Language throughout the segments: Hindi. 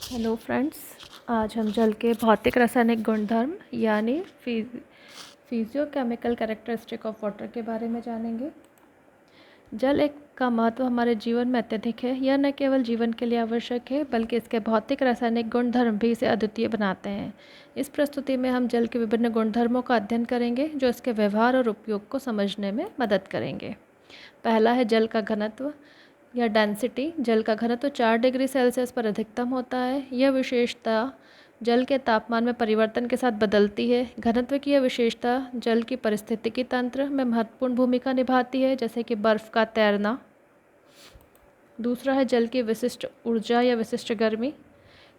हेलो फ्रेंड्स, आज हम जल के भौतिक रासायनिक गुणधर्म यानी फिजियोकेमिकल कैरेक्टरिस्टिक ऑफ वाटर के बारे में जानेंगे। जल एक का महत्व हमारे जीवन में अत्यधिक है। यह न केवल जीवन के लिए आवश्यक है बल्कि इसके भौतिक रासायनिक गुणधर्म भी इसे अद्वितीय बनाते हैं। इस प्रस्तुति में हम जल के विभिन्न गुणधर्मों का अध्ययन करेंगे जो इसके व्यवहार और उपयोग को समझने में मदद करेंगे। पहला है जल का घनत्व या डेंसिटी। जल का घनत्व 4 डिग्री सेल्सियस पर अधिकतम होता है। यह विशेषता जल के तापमान में परिवर्तन के साथ बदलती है। घनत्व की यह विशेषता जल की पारिस्थितिकी तंत्र में महत्वपूर्ण भूमिका निभाती है, जैसे कि बर्फ़ का तैरना। दूसरा है जल की विशिष्ट ऊर्जा या विशिष्ट गर्मी।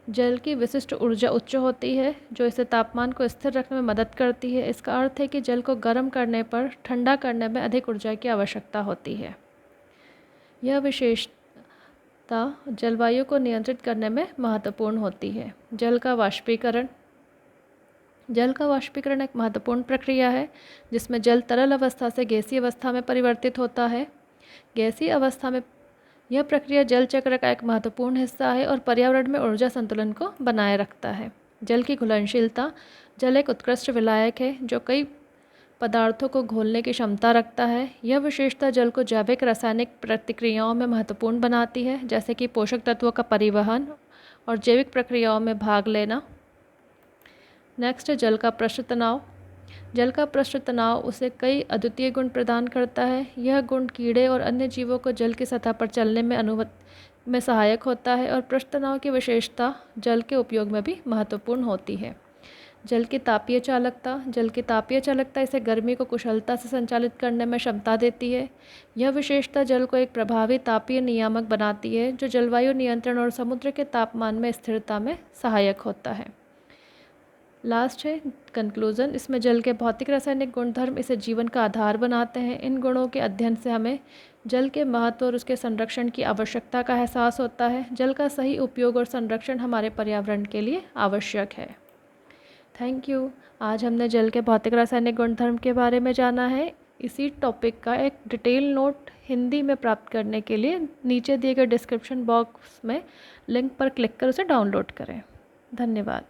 जल की विशिष्ट ऊर्जा उच्च होती है जो इसे तापमान को स्थिर रखने में मदद करती है। इसका अर्थ है कि जल को गर्म करने पर ठंडा करने में अधिक ऊर्जा की आवश्यकता होती है। यह विशेषता जलवायु को नियंत्रित करने में महत्वपूर्ण होती है। जल का वाष्पीकरण एक महत्वपूर्ण प्रक्रिया है जिसमें जल तरल अवस्था से गैसीय अवस्था में परिवर्तित होता है। गैसीय अवस्था में यह प्रक्रिया जल चक्र का एक महत्वपूर्ण हिस्सा है और पर्यावरण में ऊर्जा संतुलन को बनाए रखता है। जल की घुलनशीलता। जल एक उत्कृष्ट विलायक है जो कई पदार्थों को घोलने की क्षमता रखता है। यह विशेषता जल को जैविक रासायनिक प्रतिक्रियाओं में महत्वपूर्ण बनाती है, जैसे कि पोषक तत्वों का परिवहन और जैविक प्रक्रियाओं में भाग लेना। नेक्स्ट है जल का पृष्ठ तनाव। जल का पृष्ठ तनाव उसे कई अद्वितीय गुण प्रदान करता है। यह गुण कीड़े और अन्य जीवों को जल की सतह पर चलने में सहायक होता है और पृष्ठ तनाव की विशेषता जल के उपयोग में भी महत्वपूर्ण होती है। जल की तापीय चालकता इसे गर्मी को कुशलता से संचालित करने में क्षमता देती है। यह विशेषता जल को एक प्रभावी तापीय नियामक बनाती है जो जलवायु नियंत्रण और समुद्र के तापमान में स्थिरता में सहायक होता है। लास्ट है कंक्लूजन। इसमें जल के भौतिक रासायनिक गुणधर्म इसे जीवन का आधार बनाते हैं। इन गुणों के अध्ययन से हमें जल के महत्व और उसके संरक्षण की आवश्यकता का एहसास होता है। जल का सही उपयोग और संरक्षण हमारे पर्यावरण के लिए आवश्यक है। Thank you. आज हमने जल के भौतिक रासायनिक गुणधर्म के बारे में जाना है। इसी टॉपिक का एक डिटेल नोट हिंदी में प्राप्त करने के लिए नीचे दिए गए डिस्क्रिप्शन बॉक्स में लिंक पर क्लिक कर उसे डाउनलोड करें। धन्यवाद।